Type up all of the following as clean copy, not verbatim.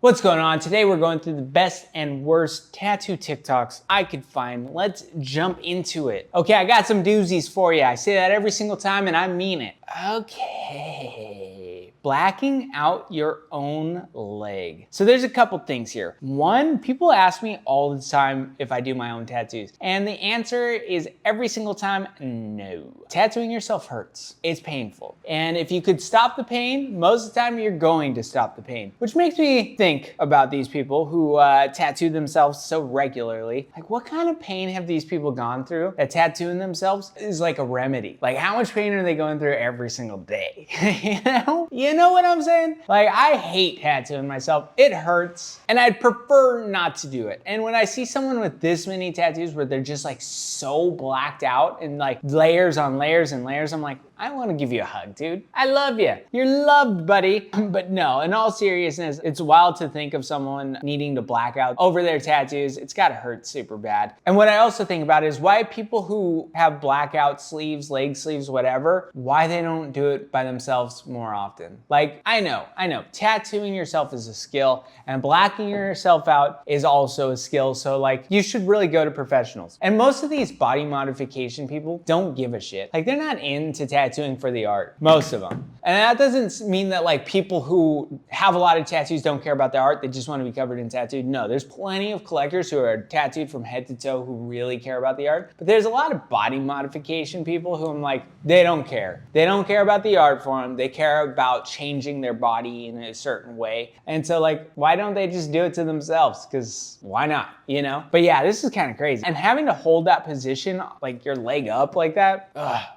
What's going on? Today we're going through the best and worst tattoo TikToks I could find. Let's jump into it. Okay, I got some doozies for you. I say that every single time and I mean it. Okay, blacking out your own leg. So there's a couple things here. One, people ask me all the time if I do my own tattoos. And the answer is every single time, no. Tattooing yourself hurts. It's painful. And if you could stop the pain, most of the time you're going to stop the pain. Which makes me think about these people who tattoo themselves so regularly. Like, what kind of pain have these people gone through that tattooing themselves is like a remedy? Like, how much pain are they going through every single day? You know what I'm saying? Like, I hate tattooing myself. It hurts, and I'd prefer not to do it. And when I see someone with this many tattoos where they're just like so blacked out and like layers on layers and layers, I'm like, I want to give you a hug, dude. I love you. You're loved, buddy. But no, in all seriousness, it's wild to think of someone needing to black out over their tattoos. It's gotta hurt super bad. And what I also think about is why people who have blackout sleeves, leg sleeves, whatever, why they don't do it by themselves more often. Like, I know, tattooing yourself is a skill and blacking yourself out is also a skill. So like, you should really go to professionals. And most of these body modification people don't give a shit. Like, they're not into tattooing for the art, most of them. And that doesn't mean that like people who have a lot of tattoos don't care about the art, they just want to be covered in tattooed. No, there's plenty of collectors who are tattooed from head to toe who really care about the art. But there's a lot of body modification people who I'm like, they don't care. They don't care about the art form. They care about changing their body in a certain way. And so like, why don't they just do it to themselves? Because why not, you know? But yeah, this is kind of crazy. And having to hold that position, like your leg up like that,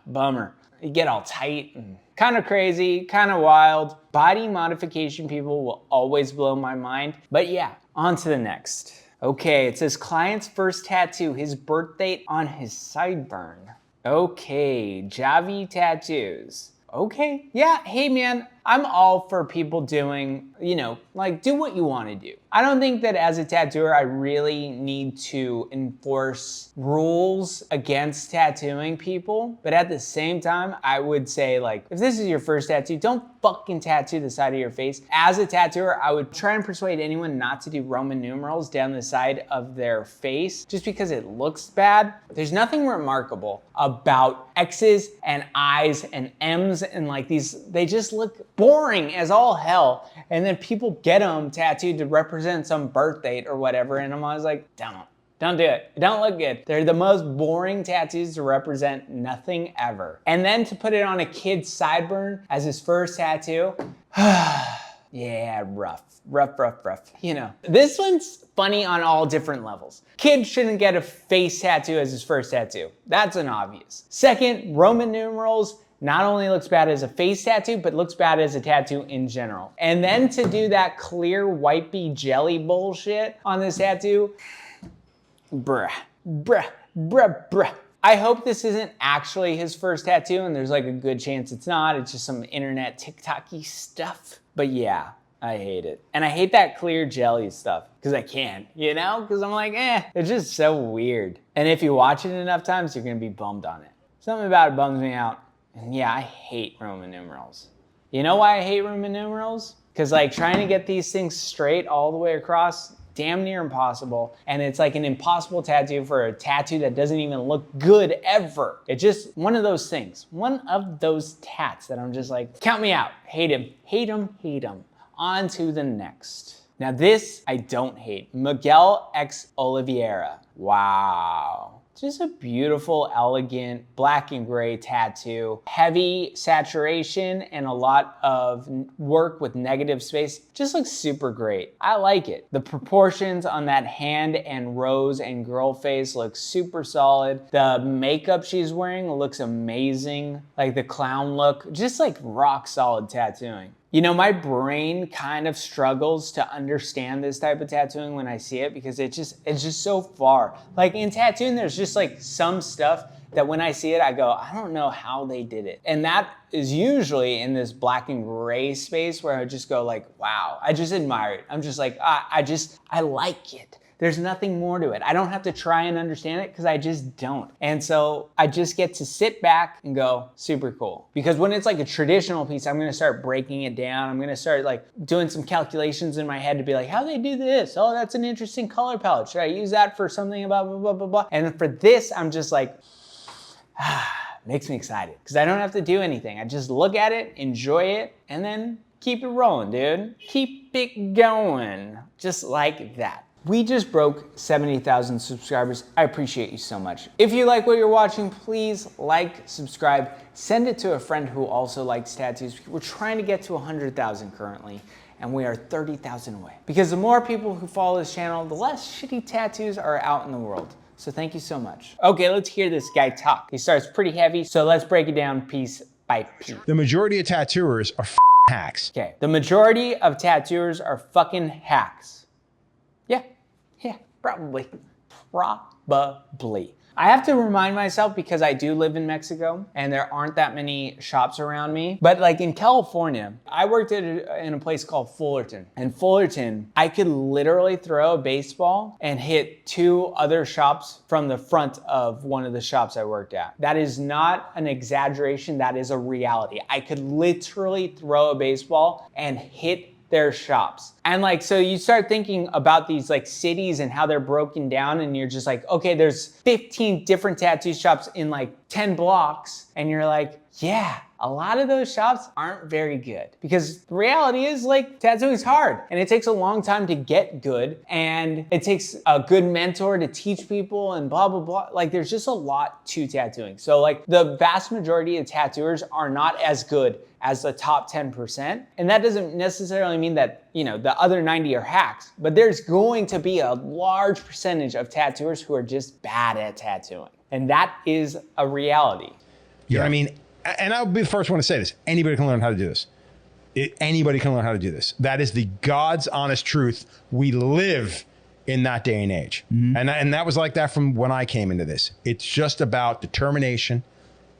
bummer. You get all tight and kind of crazy, kind of wild. Body modification people will always blow my mind. But yeah, on to the next. Okay, it says client's first tattoo, his birth date on his sideburn. Okay, Javi Tattoos. Okay, yeah, hey man, I'm all for people doing, you know, like do what you want to do. I don't think that as a tattooer, I really need to enforce rules against tattooing people. But at the same time, I would say like, if this is your first tattoo, don't fucking tattoo the side of your face. As a tattooer, I would try and persuade anyone not to do Roman numerals down the side of their face just because it looks bad. There's nothing remarkable about X's and I's and M's and like these, they just look boring as all hell. And then people get them tattooed to represent some birth date or whatever. And I'm always like, don't do it. It don't look good. They're the most boring tattoos to represent nothing ever. And then to put it on a kid's sideburn as his first tattoo, yeah, rough. You know, this one's funny on all different levels. Kid shouldn't get a face tattoo as his first tattoo. That's an obvious. Second, Roman numerals not only looks bad as a face tattoo, but looks bad as a tattoo in general. And then to do that clear wipey jelly bullshit on this tattoo, bruh. I hope this isn't actually his first tattoo, and there's like a good chance it's not. It's just some internet TikTok-y stuff. But yeah, I hate it. And I hate that clear jelly stuff, because I can't, you know? Because I'm like, it's just so weird. And if you watch it enough times, you're gonna be bummed on it. Something about it bums me out. And yeah, I hate Roman numerals. You know why I hate Roman numerals? Because like trying to get these things straight all the way across, damn near impossible. And it's like an impossible tattoo for a tattoo that doesn't even look good ever. It's just one of those things. One of those tats that I'm just like, count me out. Hate him. On to the next. Now this, I don't hate. Miguel X Oliveira. Wow. Just a beautiful, elegant, black and gray tattoo. Heavy saturation and a lot of work with negative space. Just looks super great. I like it. The proportions on that hand and rose and girl face look super solid. The makeup she's wearing looks amazing. Like the clown look, just like rock solid tattooing. You know, my brain kind of struggles to understand this type of tattooing when I see it because it's just so far. Like in tattooing, there's just like some stuff that when I see it, I go, I don't know how they did it. And that is usually in this black and gray space where I just go like, wow, I just admire it. I'm just like, I like it. There's nothing more to it. I don't have to try and understand it because I just don't. And so I just get to sit back and go, super cool. Because when it's like a traditional piece, I'm gonna start breaking it down. I'm gonna start like doing some calculations in my head to be like, how do they do this? Oh, that's an interesting color palette. Should I use that for something about blah, blah, blah, blah? And for this, I'm just like, makes me excited because I don't have to do anything. I just look at it, enjoy it, and then keep it rolling, dude. Keep it going, just like that. We just broke 70,000 subscribers. I appreciate you so much. If you like what you're watching, please like, subscribe, send it to a friend who also likes tattoos. We're trying to get to 100,000 currently, and we are 30,000 away. Because the more people who follow this channel, the less shitty tattoos are out in the world. So thank you so much. Okay, let's hear this guy talk. He starts pretty heavy, so let's break it down piece by piece. The majority of tattooers are hacks. Okay, the majority of tattooers are fucking hacks. Yeah, probably. I have to remind myself because I do live in Mexico and there aren't that many shops around me. But like in California, I worked in a place called Fullerton. And Fullerton, I could literally throw a baseball and hit 2 other shops from the front of one of the shops I worked at. That is not an exaggeration, that is a reality. I could literally throw a baseball and hit their shops. And like, so you start thinking about these like cities and how they're broken down and you're just like, okay, there's 15 different tattoo shops in like 10 blocks. And you're like, yeah, a lot of those shops aren't very good because the reality is like tattooing is hard and it takes a long time to get good and it takes a good mentor to teach people and blah, blah, blah. Like there's just a lot to tattooing. So like the vast majority of tattooers are not as good as the top 10%. And that doesn't necessarily mean that, you know, the other 90 are hacks, but there's going to be a large percentage of tattooers who are just bad at tattooing. And that is a reality. You know what I mean? And I'll be the first one to say this. Anybody can learn how to do this. Anybody can learn how to do this. That is the God's honest truth. We live in that day and age. Mm-hmm. And that was like that from when I came into this. It's just about determination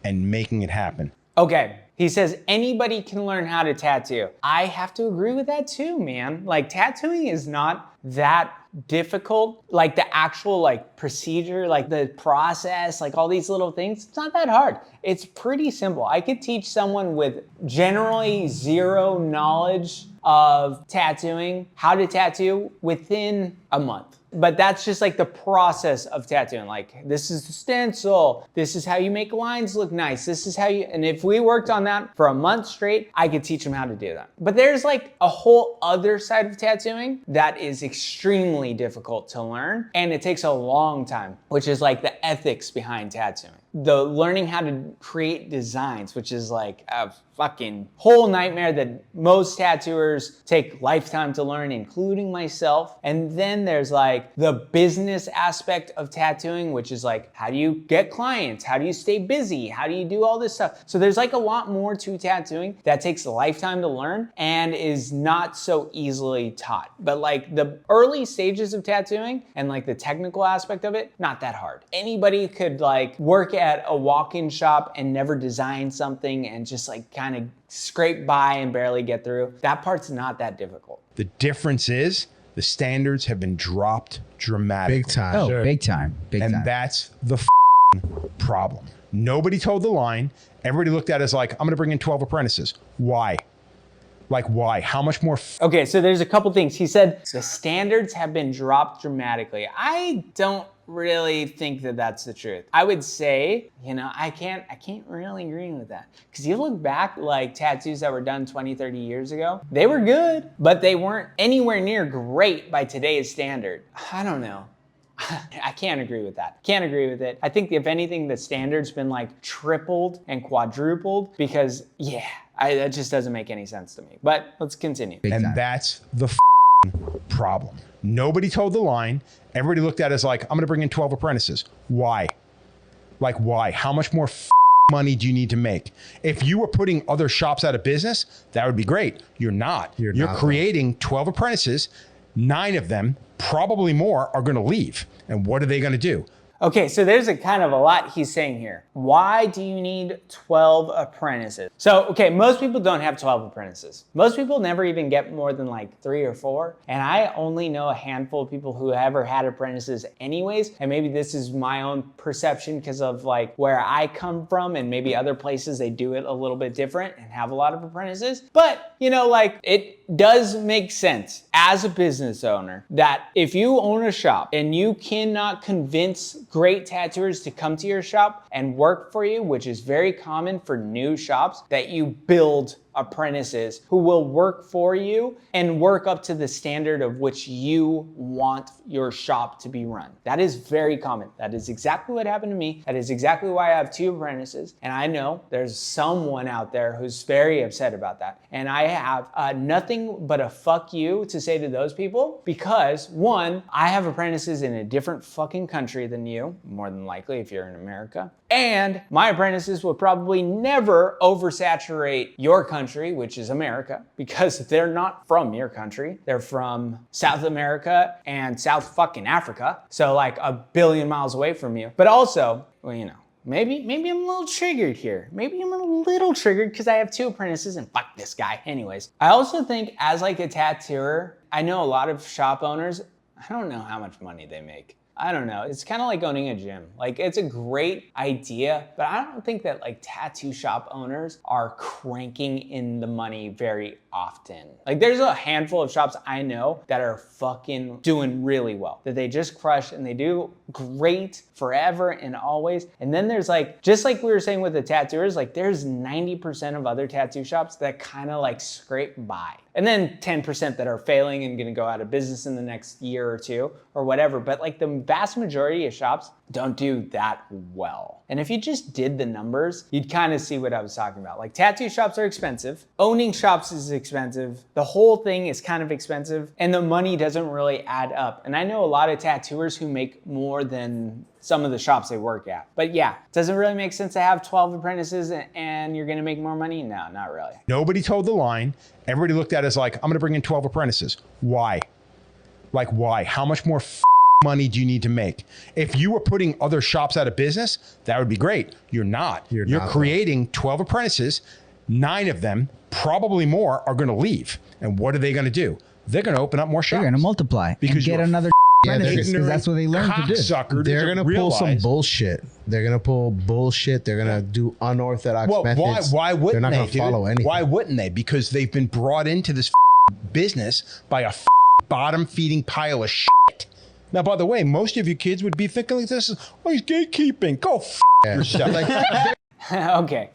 and making it happen. Okay. He says anybody can learn how to tattoo. I have to agree with that too, man. Like tattooing is not that difficult. Like the actual like procedure, like the process, like all these little things, it's not that hard. It's pretty simple. I could teach someone with generally zero knowledge of tattooing how to tattoo within a month. But that's just like the process of tattooing. Like this is the stencil. This is how you make lines look nice. This is how you, and if we worked on that for a month straight, I could teach them how to do that. But there's like a whole other side of tattooing that is extremely difficult to learn. And it takes a long time, which is like the ethics behind tattooing. The learning how to create designs, which is like a fucking whole nightmare that most tattooers take lifetime to learn, including myself. And then there's like the business aspect of tattooing, which is like, how do you get clients? How do you stay busy? How do you do all this stuff? So there's like a lot more to tattooing that takes a lifetime to learn and is not so easily taught. But like the early stages of tattooing and like the technical aspect of it, not that hard. Anybody could like work at a walk-in shop and never design something and just like kind of scrape by and barely get through. That part's not that difficult. The difference is the standards have been dropped dramatically. Big time. Oh, Sure. big time. Big time. And that's the problem. Nobody told the line. Everybody looked at it as like, I'm going to bring in 12 apprentices. Why? Like, why? How much more? Okay, so there's a couple things. He said the standards have been dropped dramatically. I don't really think that that's the truth. I would say, you know, I can't really agree with that. Because you look back, like tattoos that were done 20, 30 years ago, they were good, but they weren't anywhere near great by today's standard. I don't know. I can't agree with that. Can't agree with it. I think if anything, the standard's been like tripled and quadrupled because that just doesn't make any sense to me. But let's continue. And that's the problem. Nobody told the line. Everybody looked at it as like, I'm going to bring in 12 apprentices. Why? Like, why? How much more money do you need to make? If you were putting other shops out of business, that would be great. You're not. You're creating 12 apprentices. 9 of them, probably more, are going to leave. And what are they going to do? Okay, so there's a kind of a lot he's saying here. Why do you need 12 apprentices? So, okay, most people don't have 12 apprentices. Most people never even get more than like 3 or 4. And I only know a handful of people who ever had apprentices anyways. And maybe this is my own perception because of like where I come from, and maybe other places they do it a little bit different and have a lot of apprentices. But, you know, like it does make sense as a business owner that if you own a shop and you cannot convince great tattooers to come to your shop and work for you, which is very common for new shops, that you build apprentices who will work for you and work up to the standard of which you want your shop to be run. That is very common. That is exactly what happened to me. That is exactly why I have 2 apprentices. And I know there's someone out there who's very upset about that. And I have nothing but a fuck you to say to those people because 1, I have apprentices in a different fucking country than you, more than likely if you're in America. And my apprentices will probably never oversaturate your country, which is America, because they're not from your country. They're from South America and South fucking Africa. So like a billion miles away from you. But also, well, you know, maybe I'm a little triggered here. Maybe I'm a little triggered because I have 2 apprentices and fuck this guy. Anyways, I also think as like a tattooer, I know a lot of shop owners, I don't know how much money they make. I don't know. It's kind of like owning a gym. Like it's a great idea, but I don't think that like tattoo shop owners are cranking in the money very often. Like there's a handful of shops I know that are fucking doing really well, that they just crush and they do great forever and always. And then there's like, just like we were saying with the tattooers, like there's 90% of other tattoo shops that kind of like scrape by. And then 10% that are failing and gonna go out of business in the next year or 2 or whatever. But like the vast majority of shops don't do that well. And if you just did the numbers, you'd kind of see what I was talking about. Like tattoo shops are expensive. Owning shops is expensive. The whole thing is kind of expensive and the money doesn't really add up. And I know a lot of tattooers who make more than some of the shops they work at. But yeah, does it really make sense to have 12 apprentices and you're gonna make more money? No, not really. Nobody told the line. Everybody looked at it as like, I'm gonna bring in 12 apprentices. Why? Like why? How much more money do you need to make? If you were putting other shops out of business, that would be great. You're not. You're creating 12 apprentices. 9 of them, probably more, are gonna leave. And what are they gonna do? They're gonna open up more shops. They're gonna multiply because and get another because that's what they learned to do. They're gonna pull some bullshit. They're gonna pull bullshit. They're gonna do unorthodox methods. Why wouldn't they're not they gonna follow anything? Why wouldn't they? Because they've been brought into this business by a bottom feeding pile of shit. Now, by the way, most of you kids would be thinking like this: "Oh, he's gatekeeping. Go yourself." Like, okay,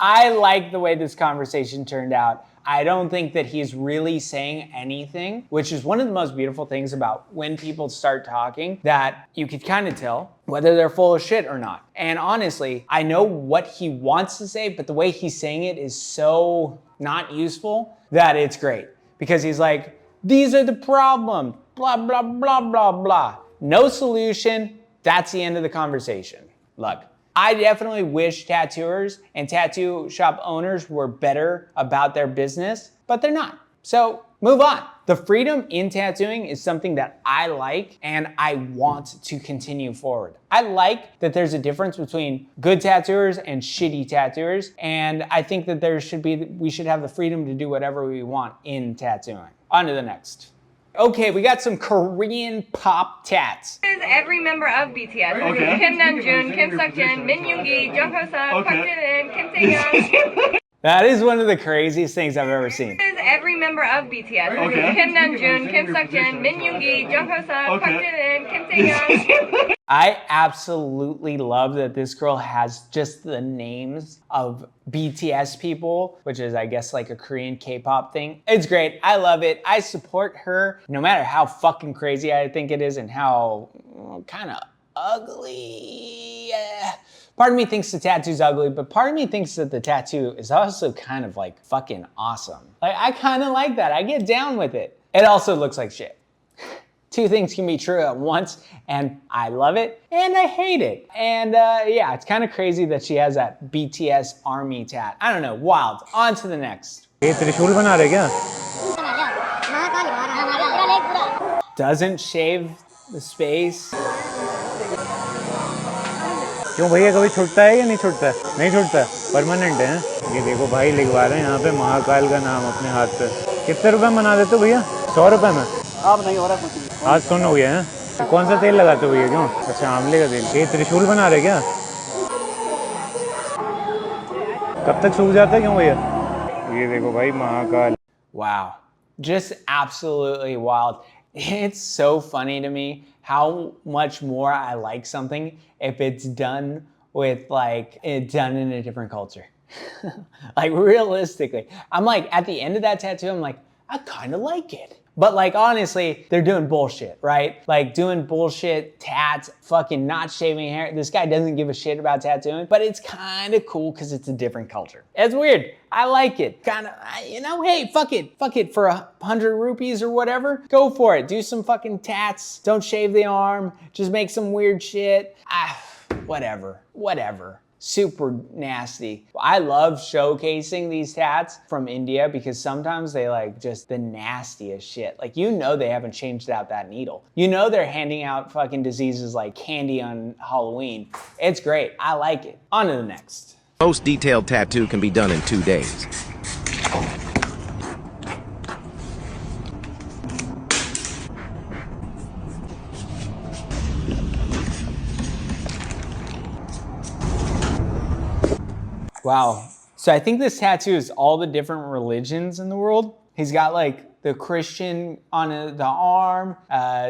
I like the way this conversation turned out. I don't think that he's really saying anything, which is one of the most beautiful things about when people start talking, that you could kind of tell whether they're full of shit or not. And honestly, I know what he wants to say, but the way he's saying it is so not useful that it's great. Because he's like, these are the problems, blah, blah, blah, blah, blah. No solution, that's the end of the conversation. Look, I definitely wish tattooers and tattoo shop owners were better about their business, but they're not. So move on. The freedom in tattooing is something that I like and I want to continue forward. I like that there's a difference between good tattooers and shitty tattooers, and I think that we should have the freedom to do whatever we want in tattooing. On to the next. Okay, we got some Korean pop tats. This is every member of BTS. Okay. Kim Namjoon, Kim Seokjin, Min Yoongi, Jungkook, Park Jimin, Kim Taehyung. That is one of the craziest things I've ever seen. This is every member of BTS. Okay. Kim Namjoon, Kim Seokjin, Min Yoongi, Jungkook, Park Jimin, Kim Taehyung. I absolutely love that this girl has just the names of BTS people, which is, I guess, like a Korean K-pop thing. It's great. I love it. I support her, no matter how fucking crazy I think it is and how kind of ugly. Part of me thinks the tattoo's ugly, but part of me thinks that the tattoo is also kind of like fucking awesome. Like, I kind of like that. I get down with it. It also looks like shit. 2 things can be true at once, and I love it and I hate it. And yeah, it's kind of crazy that she has that BTS army tat. I don't know, wild. On to the next. Doesn't shave the space. क्यों भैया कभी छूटता है या नहीं छूटता? नहीं छूटता, परमानेंट है। ये देखो भाई लिखवा रहे हैं यहाँ पे महाकाल का नाम अपने हाथ पे। कितने रुपए में बना देते हो भैया? 100 रुपए में? अब नहीं हो रहा कुछ भी। आज सुन हो गया है। कौन सा तेल लगाते हो भैया? क्यों? अच्छा आंवले का तेल। ये त्रिशूल बना रहे क्या? कब तक सूख जाता है क्यों भैया? ये देखो भाई Mahakal. Wow, just absolutely wild. It's so funny to me how much more I like something if it's done with like it done in a different culture. Like realistically, I'm like at the end of that tattoo, I'm like, I kind of like it. But like honestly, they're doing bullshit, right? Like doing bullshit tats, fucking not shaving hair. This guy doesn't give a shit about tattooing, but it's kind of cool because it's a different culture. It's weird. I like it. Kind of, you know, hey, fuck it for 100 rupees or whatever. Go for it. Do some fucking tats. Don't shave the arm. Just make some weird shit. Whatever. Super nasty. I love showcasing these tats from India because sometimes they like just the nastiest shit. Like, you know, they haven't changed out that needle. You know, they're handing out fucking diseases like candy on Halloween. It's great. I like it. On to the next. Most detailed tattoo can be done in 2 days. Wow. So I think this tattoo is all the different religions in the world. He's got like the Christian on the arm.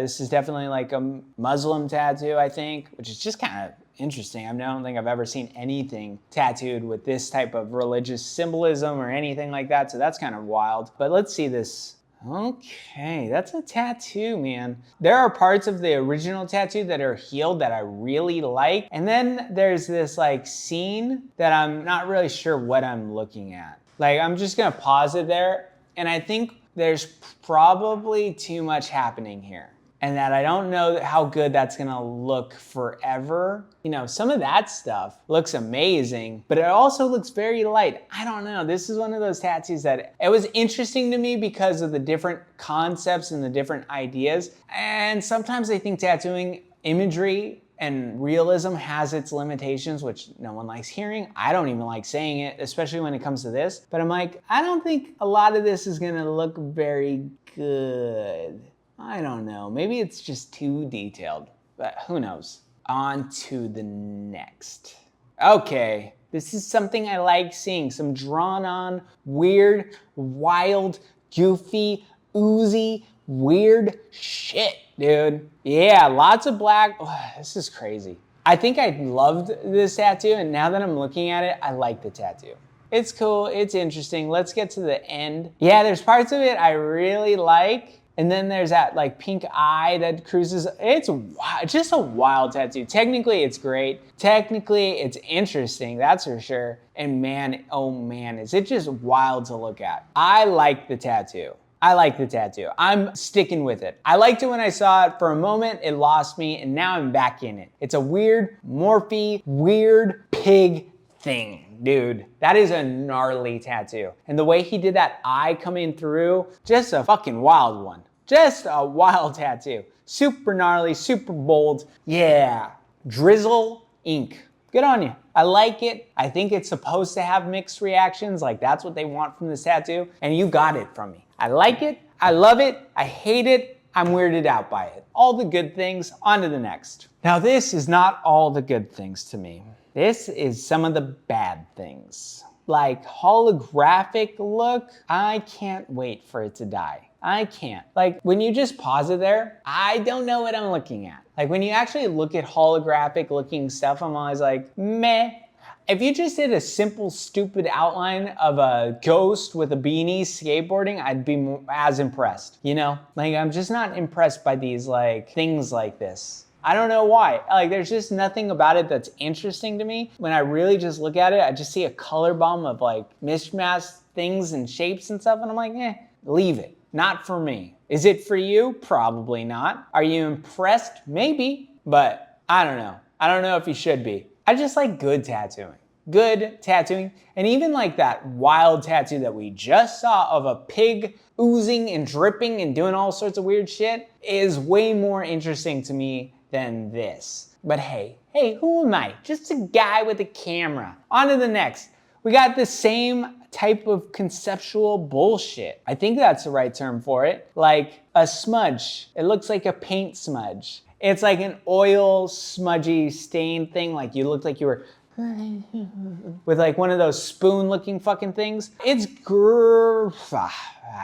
This is definitely like a Muslim tattoo, I think, which is just kind of interesting. I don't think I've ever seen anything tattooed with this type of religious symbolism or anything like that. So that's kind of wild. But let's see this. Okay, that's a tattoo, man. There are parts of the original tattoo that are healed that I really like. And then there's this like scene that I'm not really sure what I'm looking at. Like, I'm just gonna pause it there. And I think there's probably too much happening here. And that I don't know how good that's gonna look forever. You know, some of that stuff looks amazing, but it also looks very light. I don't know, this is one of those tattoos that it was interesting to me because of the different concepts and the different ideas. And sometimes I think tattooing imagery and realism has its limitations, which no one likes hearing. I don't even like saying it, especially when it comes to this. But I'm like, I don't think a lot of this is gonna look very good. I don't know, maybe it's just too detailed, but who knows? On to the next. Okay, this is something I like seeing, some drawn on, weird, wild, goofy, oozy, weird shit, dude. Yeah, lots of black, this is crazy. I think I loved this tattoo, and now that I'm looking at it, I like the tattoo. It's cool, it's interesting. Let's get to the end. Yeah, there's parts of it I really like. And then there's that like pink eye that cruises. It's just a wild tattoo. Technically, it's great. Technically, it's interesting, that's for sure. And man, oh man, is it just wild to look at. I like the tattoo. I'm sticking with it. I liked it when I saw it. For a moment, it lost me, and now I'm back in it. It's a weird, morphy, weird pig thing. Dude, that is a gnarly tattoo. And the way he did that eye coming through, just a fucking wild one. Just a wild tattoo. Super gnarly, super bold. Yeah, drizzle ink. Good on you. I like it. I think it's supposed to have mixed reactions. Like, that's what they want from this tattoo. And you got it from me. I like it. I love it. I hate it. I'm weirded out by it. All the good things, on to the next. Now, this is not all the good things to me. This is some of the bad things. Like holographic look, I can't wait for it to die. I can't. Like, when you just pause it there, I don't know what I'm looking at. Like, when you actually look at holographic looking stuff, I'm always like, meh. If you just did a simple, stupid outline of a ghost with a beanie skateboarding, I'd be as impressed, you know? Like, I'm just not impressed by these, like, things like this. I don't know why. Like, there's just nothing about it that's interesting to me. When I really just look at it, I just see a color bomb of like mishmash things and shapes and stuff, and I'm like, leave it. Not for me. Is it for you? Probably not. Are you impressed? Maybe, but I don't know. I don't know if you should be. I just like good tattooing. Good tattooing. And even like that wild tattoo that we just saw of a pig oozing and dripping and doing all sorts of weird shit is way more interesting to me than this. But hey, who am I? Just a guy with a camera. On to the next. We got the same type of conceptual bullshit. I think that's the right term for it. Like a smudge. It looks like a paint smudge. It's like an oil smudgy stain thing. Like you look like you were with like one of those spoon looking fucking things. It's I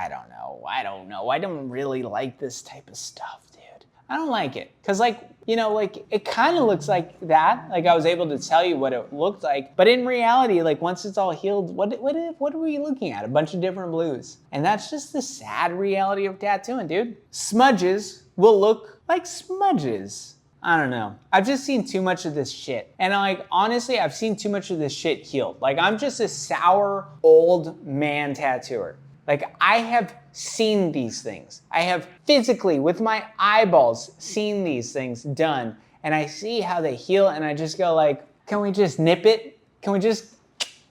don't know. I don't really like this type of stuff, dude. I don't like it. Cause like, you know, like it kind of looks like that. Like I was able to tell you what it looked like. But in reality, like once it's all healed, what are we looking at? A bunch of different blues. And that's just the sad reality of tattooing, dude. Smudges will look like smudges. I don't know. I've just seen too much of this shit. And like, honestly, I've seen too much of this shit healed. Like I'm just a sour old man tattooer. Like I have seen these things. I have physically with my eyeballs seen these things done. And I see how they heal and I just go like, can we just nip it? Can we just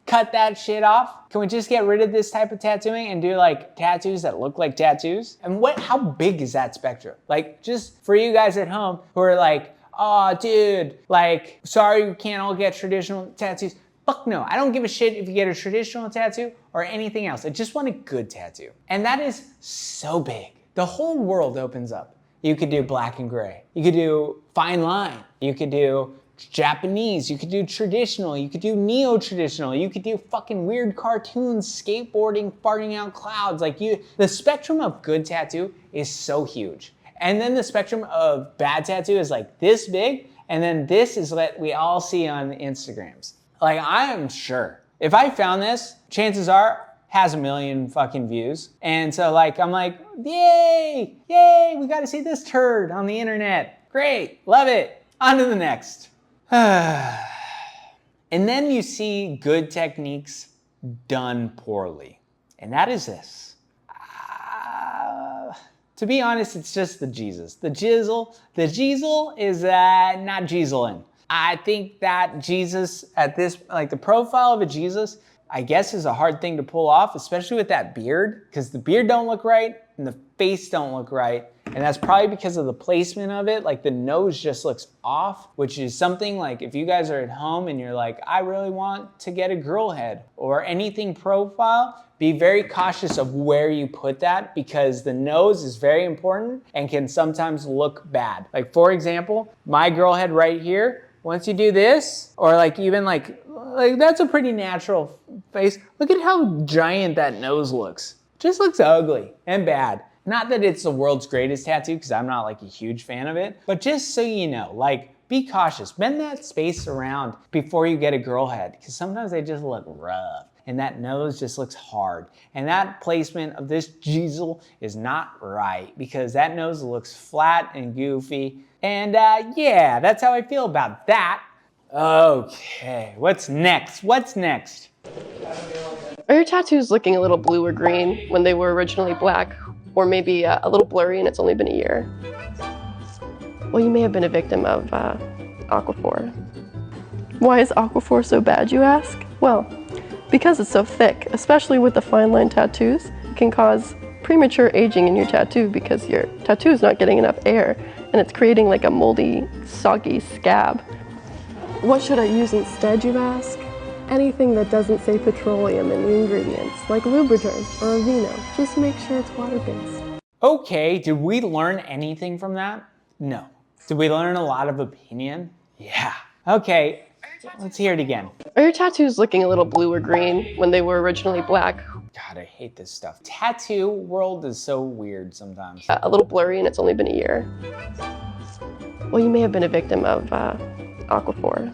cut that shit off? Can we just get rid of this type of tattooing and do like tattoos that look like tattoos? And how big is that spectrum? Like just for you guys at home who are like, oh dude, like sorry you can't all get traditional tattoos. Fuck no, I don't give a shit if you get a traditional tattoo or anything else. I just want a good tattoo. And that is so big. The whole world opens up. You could do black and gray. You could do fine line. You could do Japanese, you could do traditional, you could do neo-traditional, you could do fucking weird cartoons, skateboarding, farting out clouds. Like the spectrum of good tattoo is so huge. And then the spectrum of bad tattoo is like this big, and then this is what we all see on Instagrams. Like I am sure, if I found this, chances are has 1 million fucking views. And so like, I'm like, yay, we gotta see this turd on the internet. Great, love it. On to the next. And then you see good techniques done poorly. And that is this. To be honest, it's just the Jesus. The jizzle. The jizzle is not jizzling. I think that Jesus at this, like the profile of a Jesus, I guess is a hard thing to pull off, especially with that beard, because the beard don't look right and the face don't look right. And that's probably because of the placement of it. Like the nose just looks off, which is something like if you guys are at home and you're like, I really want to get a girl head or anything profile, be very cautious of where you put that because the nose is very important and can sometimes look bad. Like for example, my girl head right here, once you do this, or like even like that's a pretty natural face. Look at how giant that nose looks. Just looks ugly and bad. Not that it's the world's greatest tattoo, because I'm not like a huge fan of it, but just so you know, like be cautious. Bend that space around before you get a girl head, because sometimes they just look rough and that nose just looks hard. And that placement of this jizzle is not right because that nose looks flat and goofy. And yeah, that's how I feel about that. Okay, what's next? What's next? Are your tattoos looking a little blue or green when they were originally black? Or maybe a little blurry and it's only been a year? Well, you may have been a victim of Aquaphor. Why is Aquaphor so bad, you ask? Well, because it's so thick, especially with the fine line tattoos, it can cause premature aging in your tattoo because your tattoo is not getting enough air and it's creating like a moldy, soggy scab. What should I use instead, you ask? Anything that doesn't say petroleum in the ingredients, like Lubriderm or Aveeno. Just make sure it's water-based. Okay, did we learn anything from that? No. Did we learn a lot of opinion? Yeah. Okay, let's hear it again. Are your tattoos looking a little blue or green when they were originally black? God, I hate this stuff. Tattoo world is so weird sometimes. A little blurry and it's only been a year. Well, you may have been a victim of Aquaphor.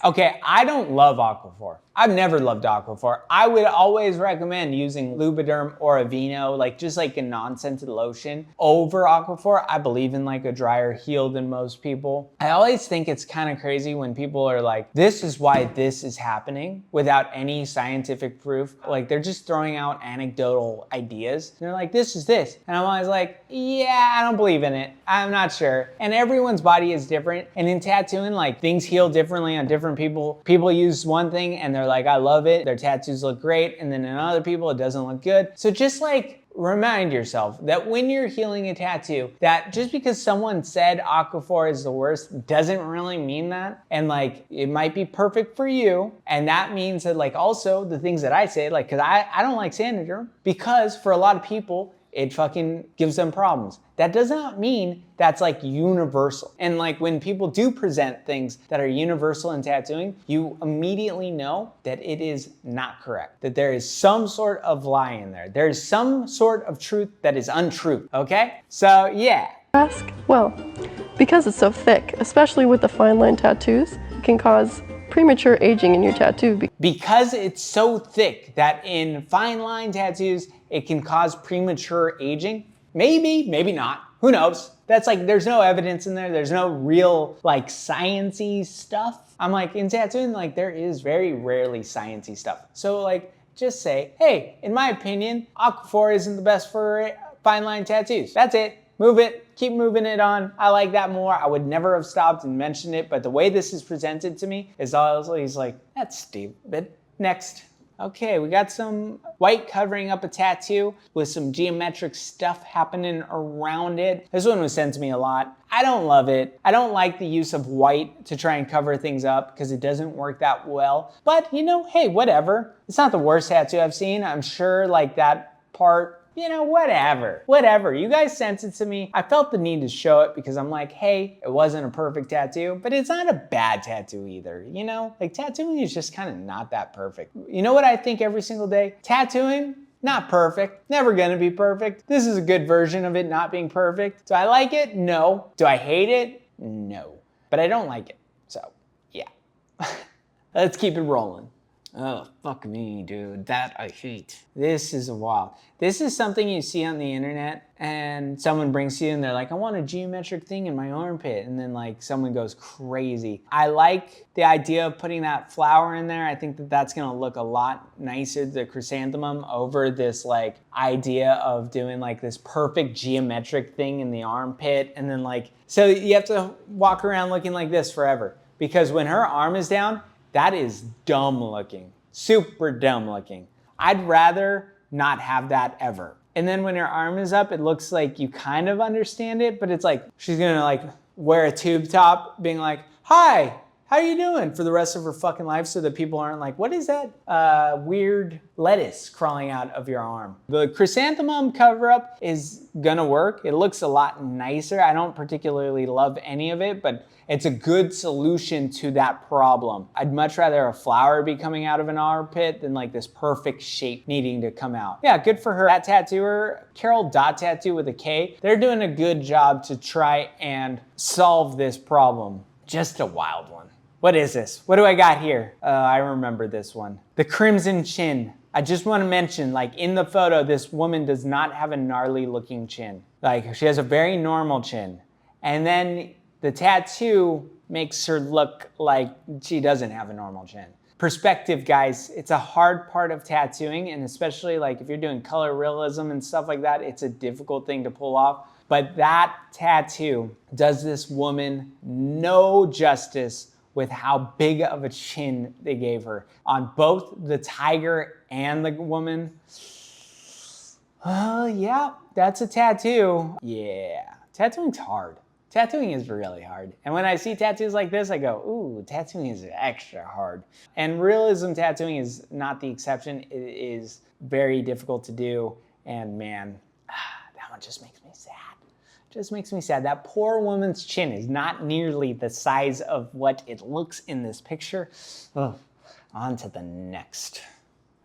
Okay, I don't love Aquaphor. I've never loved Aquaphor. I would always recommend using Lubriderm or Aveeno, like just like a non-scented lotion over Aquaphor. I believe in like a drier heel than most people. I always think it's kind of crazy when people are like, this is why this is happening without any scientific proof. Like they're just throwing out anecdotal ideas. And they're like, this is this. And I'm always like, yeah, I don't believe in it. I'm not sure. And everyone's body is different. And in tattooing, like things heal differently on different people. People use one thing and they're like, I love it. Their tattoos look great. And then in other people, it doesn't look good. So just like remind yourself that when you're healing a tattoo, that just because someone said Aquaphor is the worst doesn't really mean that. And like, it might be perfect for you. And that means that like also the things that I say, like, cause I don't like Sanaderm because for a lot of people, it fucking gives them problems. That does not mean that's like universal. And like when people do present things that are universal in tattooing, you immediately know that it is not correct, that there is some sort of lie in there. There is some sort of truth that is untruth, okay? So yeah. Ask? Well, because it's so thick, especially with the fine line tattoos, it can cause premature aging in your tattoo. Because it's so thick that in fine line tattoos, it can cause premature aging? Maybe, maybe not. Who knows? That's like, there's no evidence in there. There's no real like sciencey stuff. I'm like, in tattooing, like there is very rarely sciencey stuff. So like, just say, hey, in my opinion, Aquaphor isn't the best for fine line tattoos. That's it. Move it, keep moving it on. I like that more. I would never have stopped and mentioned it, but the way this is presented to me is always like, that's stupid. Next. Okay, we got some white covering up a tattoo with some geometric stuff happening around it. This one was sent to me a lot. I don't love it. I don't like the use of white to try and cover things up because it doesn't work that well. But you know, hey, whatever. It's not the worst tattoo I've seen. I'm sure like that part, you know, whatever. You guys sent it to me. I felt the need to show it because I'm like, hey, it wasn't a perfect tattoo, but it's not a bad tattoo either. You know, like tattooing is just kind of not that perfect. You know what I think every single day? Tattooing, not perfect, never gonna be perfect. This is a good version of it not being perfect. Do I like it? No. Do I hate it? No. But I don't like it, so yeah. Let's keep it rolling. Oh, fuck me, dude. That I hate. This is wild. This is something you see on the internet and someone brings to you and they're like, I want a geometric thing in my armpit. And then like someone goes crazy. I like the idea of putting that flower in there. I think that that's gonna look a lot nicer, the chrysanthemum, over this like idea of doing like this perfect geometric thing in the armpit. And then like, so you have to walk around looking like this forever. Because when her arm is down, that is dumb looking, super dumb looking. I'd rather not have that ever. And then when her arm is up, it looks like you kind of understand it, but it's like, she's gonna like wear a tube top being like, hi, how you doing for the rest of her fucking life so that people aren't like, what is that weird lettuce crawling out of your arm? The chrysanthemum cover up is gonna work. It looks a lot nicer. I don't particularly love any of it, but it's a good solution to that problem. I'd much rather a flower be coming out of an armpit than like this perfect shape needing to come out. Yeah, good for her. That tattooer, Carol Dot Tattoo with a K, they're doing a good job to try and solve this problem. Just a wild one. What is this? What do I got here? I remember this one. The crimson chin. I just want to mention, like in the photo, this woman does not have a gnarly looking chin. Like she has a very normal chin. And then the tattoo makes her look like she doesn't have a normal chin. Perspective, guys, it's a hard part of tattooing, and especially like if you're doing color realism and stuff like that, it's a difficult thing to pull off. But that tattoo does this woman no justice with how big of a chin they gave her on both the tiger and the woman. Yeah, that's a tattoo. Yeah, tattooing's hard. Tattooing is really hard. And when I see tattoos like this, I go, ooh, tattooing is extra hard. And realism tattooing is not the exception. It is very difficult to do. And man, that one just makes me sad. Just makes me sad. That poor woman's chin is not nearly the size of what it looks in this picture. Oh, on to the next.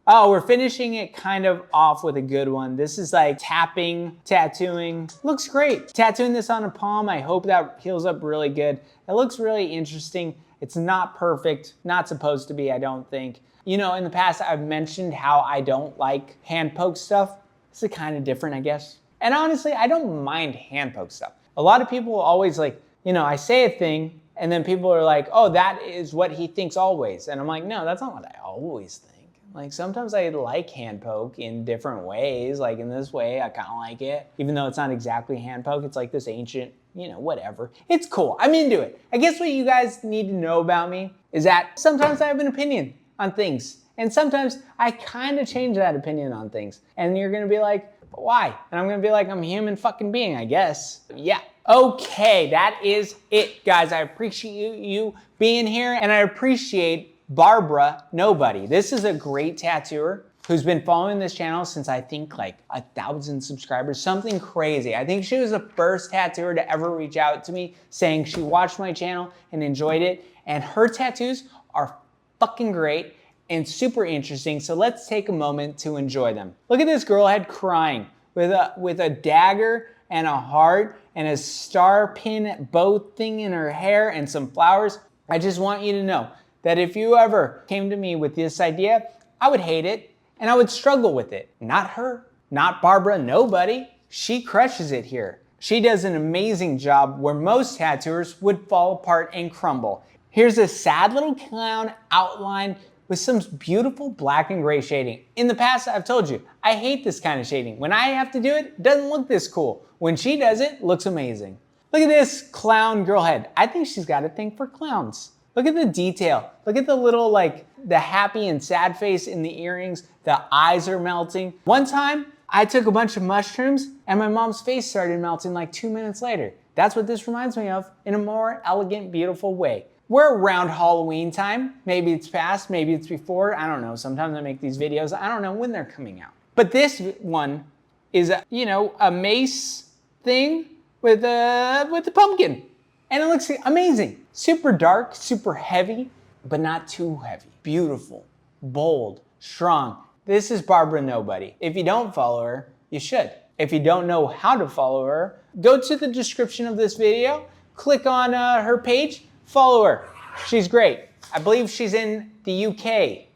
Oh, we're finishing it kind of off with a good one. This is like tapping, tattooing. Looks great. Tattooing this on a palm, I hope that heals up really good. It looks really interesting. It's not perfect, not supposed to be, I don't think. You know, in the past, I've mentioned how I don't like hand poke stuff. This is kind of different, I guess. And honestly, I don't mind hand poke stuff. A lot of people always like, you know, I say a thing and then people are like, oh, that is what he thinks always. And I'm like, no, that's not what I always think. Like sometimes I like hand poke in different ways. Like in this way, I kind of like it. Even though it's not exactly hand poke, it's like this ancient, you know, whatever. It's cool, I'm into it. I guess what you guys need to know about me is that sometimes I have an opinion on things. And sometimes I kind of change that opinion on things. And you're gonna be like, Why? And I'm gonna be like, I'm a human fucking being, I guess. Yeah. Okay, that is it, guys. I appreciate you being here, and I appreciate Barbara Nobody. This is a great tattooer who's been following this channel since I think like 1,000 subscribers, something crazy. I think she was the first tattooer to ever reach out to me saying she watched my channel and enjoyed it. And her tattoos are fucking great and super interesting. So let's take a moment to enjoy them. Look at this girl head crying with a dagger and a heart and a star pin bow thing in her hair and some flowers. I just want you to know that if you ever came to me with this idea, I would hate it. And I would struggle with it. Not her, not Barbara, nobody. She crushes it here. She does an amazing job where most tattooers would fall apart and crumble. Here's a sad little clown outline with some beautiful black and gray shading. In the past, I've told you, I hate this kind of shading. When I have to do it, it doesn't look this cool. When she does it, it looks amazing. Look at this clown girl head. I think she's got a thing for clowns. Look at the detail. Look at the little, like, the happy and sad face in the earrings. The eyes are melting. One time, I took a bunch of mushrooms and my mom's face started melting like 2 minutes later. That's what this reminds me of in a more elegant, beautiful way. We're around Halloween time. Maybe it's past, maybe it's before. I don't know. Sometimes I make these videos. I don't know when they're coming out. But this one is, a mace thing with a pumpkin. And it looks amazing. Super dark, super heavy, but not too heavy. Beautiful, bold, strong. This is Barbara Nobody. If you don't follow her, you should. If you don't know how to follow her, go to the description of this video, click on her page, follow her. She's great. I believe she's in the UK.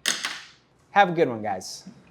Have a good one, guys.